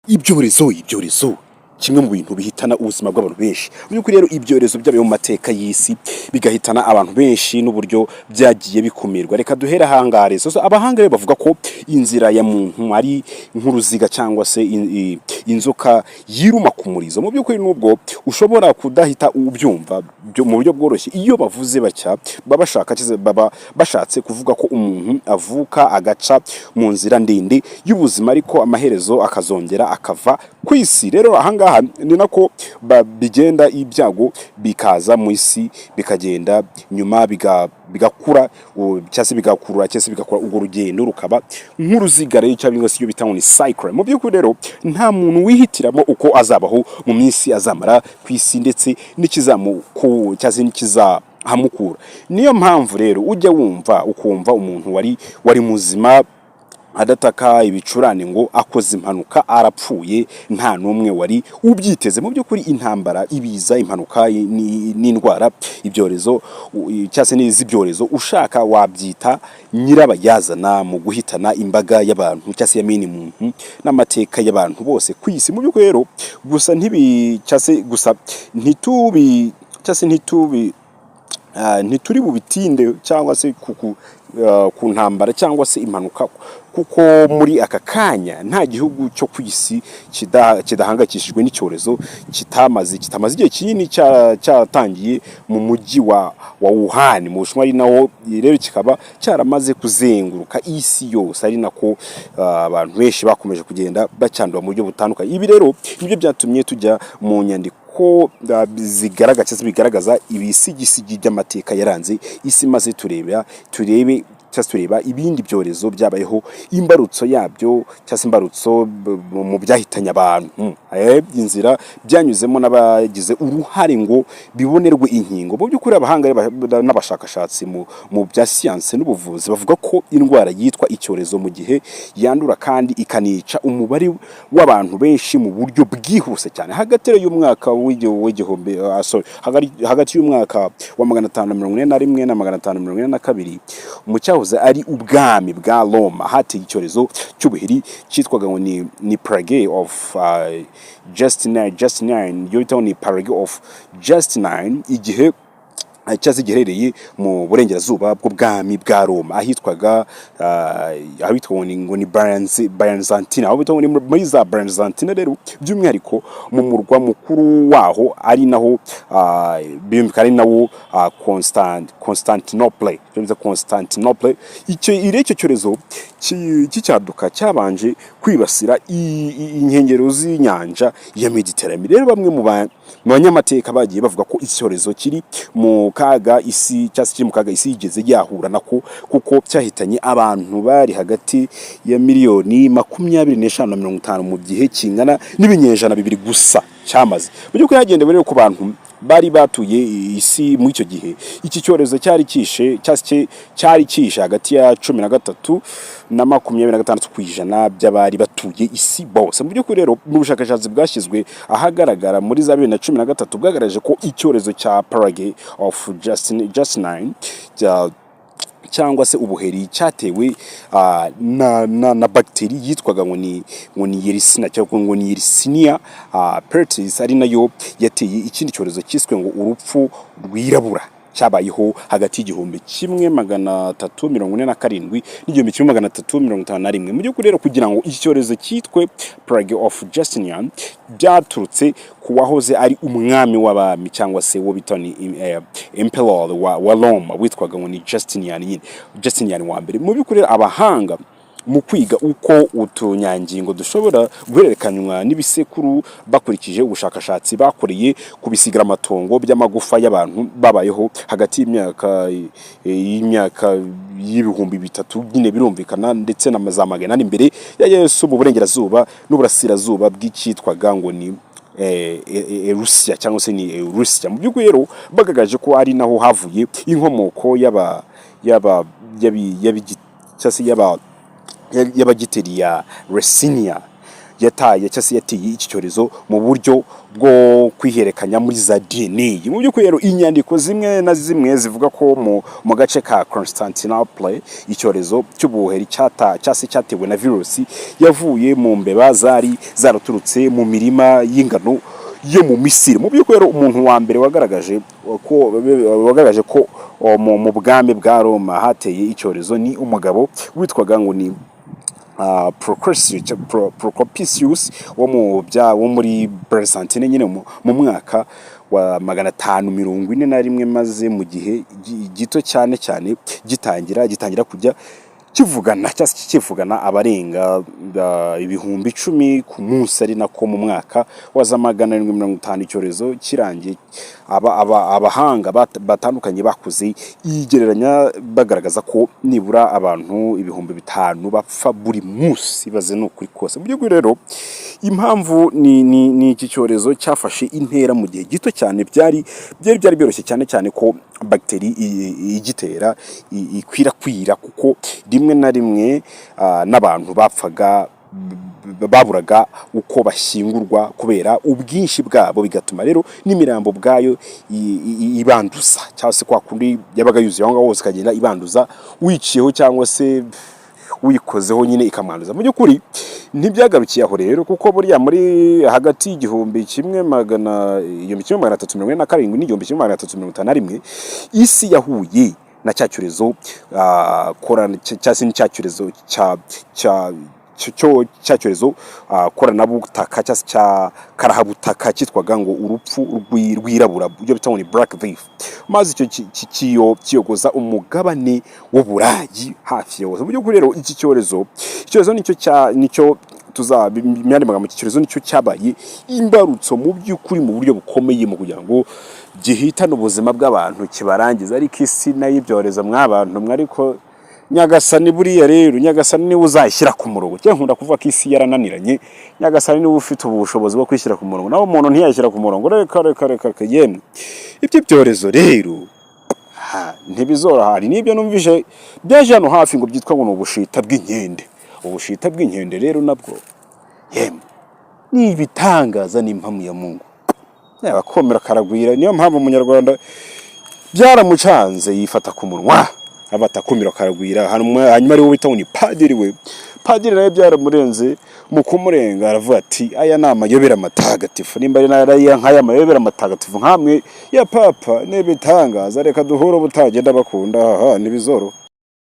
Ibyorezo kimwe mu bintu bihitana ubuzima bw'abantu benshi. Mu by'ukuri rero ibyorezo byabaye mu mateka y'isi bigahitana abantu benshi n'uburyo byagiye bikumirwa. Reka duhere ahangare. Abahanga rero bavuga ko inzira ya muntu ari nk'uruziga cyangwa se inzoka yiruma ku murizo. Mu by'ukuri nubwo ushobora kudahita ubyumva mu buryo bworoshye, iyo bavuze bacya baba bashatse kuvuga ko umuntu avuka agaca mu nzira ndende y'ubuzima, ariko amaherezo akazongera akava ku isi. Rero ahangaha ni nako bigenda, ibyago bikaza mu isi bikagenda nyuma bigakura cyangwa se bigakurura cyangwa se bigakora urwo rugendo rukaba nk'uruziga rero, cyangwa se iyo bita ni cycle. Mu by'ukuri rero nta muntu wihitiramo uko azabaho mu minsi azamara ku isi, ndetse n'ikizamuku cyangwa se n'ikizahamukura. Niyo mpamvu rero ujya ukumva umuntu wari muzima adataka ibicurane ngo akoze impanuka arapfuye, nta n'umwe wari ubyiteze. Mu by'ukuri intambara, ibiza, impanuka n'indwara, ibyorezo cyangwa se n'iz'ibyorezo ushaka wabyita nyirabayazana mu guhitana imbaga y'abantu cyangwa se yamini muntu n'amateka y'abantu bose ku isi. Mu by'ukuri rero gusa ntituri bubitinde cyangwa se ku ntambara cyangwa se impanuka, kuko muri aka kanya nta gihugu cyo ku isi kidahangayikishijwe n'icyorezo kitamaze igihe kinini cyatangiye mu mujyi wa Wuhan mu Bushinwa, ari naho rero kikaba cyaramaze kuzenguruka isi yose, ari nako abantu benshi bakomeje kugenda bacyandura mu buryo butandukanye. Ibi rero nibyo byatumye tujya mu nyandiko ko bigaragaza ibisigisigi by'amateka yaranze isi, maze tureba ibindi byorezo byabayeho, imbarutso yabyo cyangwa se imbarutso mu byahitanye abantu, inzira byanyuzemo n'abagize uruhare ngo bibonerwe inkingo. Mu by'ukuri abahanga n'abashakashatsi mu bya siyanse n'ubuvuzi bavuga ko indwara yitwa icyorezo mu gihe yandura kandi ikanica umubare w'abantu benshi mu buryo bwihuse cyane, hagati y'umwaka w'igihumbi hagati y'umwaka wa 541 na 542 mu cyahoze ari ubwami bwa Roma hateye icyorezo cy'ubuheri cyitwaga ngo ni plague of Justinian, yo bitaho ni plague of Justinian, igihe cyazi giherereye mu burengerazuba bw'ubwami bwa Roma ahitwa ngo ni Byzantina, aho bitaho ni muri za Byzantina. Rero by'umwihariko mu murwa mukuru waho ari naho bimvikana ari nawo Constantinople. Icyo cyorezo cy'icyaduka cyabanje kwibasira inkengero z'inyanja ya Mediterane. Rero bamwe mu banyamateka bagiye bavuga ko icyorezo kiri mu kaga isi yigeze yahura nako, kuko cyahitanye abantu bari hagati ya miliyoni 25 na 50 mu gihe kingana n'ibinyejana 2 gusa cyamaze. Mu by'ukuri hagendewe rero ku bantu bari batuye isi muri icyo gihe. Iki cyorezo cyari kishe hagati ya 13 na 26% by'abari batuye isi bose. Mu by'ukuri rero mu bushakashatsi bwashyizwe ahagaragara muri za 2013 bwagaragaje ko icyorezo cya plague of Justinian cyangwa se ubuheri cyatewe na bagiteri yitwaga ngo ni Yersinia cyangwa ngo ni Yersinia pestis, ari nayo yateye ikindi cyorezo cyiswe ngo urupfu rwirabura cyabayeho hagati y'igihumbi 1347 n'igihumbi 1351. Mu by'ukuri rero kugira ngo iki cyorezo cyitwe plague of Justinian byaturutse ku wahoze ari umwami w'abami cyangwa se wo bitani emperor wa Roma witwaga ngo ni Justinian wa mbere. Mu by'ukuri abahanga mu kwiga uko utunyangingo dushobora guhererekanywa n'ibisekuru bakurikije ubushakashatsi bakoreye ku bisigaraamatongo by'amagufa y'abantu babayeho hagati y'imyaka y'ibihumbi 3 nyine birumvikana, ndetse na za magana imbere ya Yesu mu burengerazuba n'uburasirazuba bw'icitwaga ngo ni Russia cyangwa se ni Russia. Mu by'ukuri rero bagagaje ko ari naho havuye inkomoko y'abagiteri ya Yersinia yataye cyangwa se yateye iki cyorezo mu buryo bwo kwiherekanya muri za DNA. Mu by'ukuri rero inyandiko zimwe na zimwe zivuga ko mu gace ka Constantinople icyorezo cy'ubuheri cyase cyatewe na virusi yavuye mu mbeba zari zaraturutse mu mirima y'ingano yo mu Misiri. Mu by'ukuri rero umuntu wa mbere wagaragaje ko mu bwami bwa Roma hateye icyorezo ni umugabo witwaga ngo ni Procopisius wo muri Byzantine nyine mu mwaka wa 541 maze mu gihe gito cyane gitangira kujya kivugana abarenga ibihumbi 10 ku munsi, ari nako mu mwaka wa 750 icyorezo kirangiye abahanga batandukanye bakuze igereranya bagaragaza ko nibura abantu ibihumbi 5 bapfa buri munsi. Baze no kuri kose. Mu by'ukuri rero impamvu ni iki cyorezo cyafashe intera mu gihe gito cyane, byari byoroshye cyane ko bagiteri igitera ikwirakwira, kuko rimwe na rimwe n'abantu baburaga uko bashyingurwa kubera ubwinshi bwabo, bigatuma rero n'imirambo bwayo ibanduza, cyangwa se kwa kundi yabaga yuzuye aho ngaho hose ikagenda ibanduza wiciyeho cyangwa se wikozeho nyine ikamwanduza. Mu by'ukuri ntibyagarukiye aho rero, kuko buriya muri hagati y'igihumbi 1347 n'igihumbi 1351 isi yahuye na cya cyorezo cyorezo koranabutaka cya karahabutaka cyitwaga ngo urupfu rwirabura, byo bita ngo ni Black Death. Maze icyo kiyogoza umugabane w'Uburayi hafi yose. Mu by'ukuri rero iki cyorezo nicyo tuzabimyane magambo, iki cyorezo nicyo cyabaye imbarutso mu by'ukuri mu buryo bukomeye mu kugira ngo gihitane ubuzima bw'abantu kibarangiza. Ariko isi nayo ibyorezo mw'abantu mwariko Nyagasani buriya rero, Nyagasani niwe uzashyira ku murongo. Cyo nkunda kuvuga ko isi yarananiranye, Nyagasani niwe ufite ubushobozi bwo kwishyira ku murongo, naho umuntu ntiyashyira ku murongo. Reka yemwe ibyo byorezo rero ntibizora. Hari n'ibyo numvise byaje hano hafi ngo byitwa ngo ubushita bw'inkende. Ubushita bw'inkende rero nabwo yemwe ni ibitangaza n'impamu ya Mungu, yabakomera karagwira. Niyo mpamvu umunyarwanda byaramucanze yifata ku munwa, abatakumira karagwira. Hanyuma ariwe bita ngo ni padiri. We padiri nawe byaramurenze mu kumurenga, aravuga ati aya ni amayobera matagatifu, nimba ari nk'aya mayobera matagatifu nkamwe ya papa n'ibitangaza, reka duhure ubutagenda bakunda. Ntibizoro.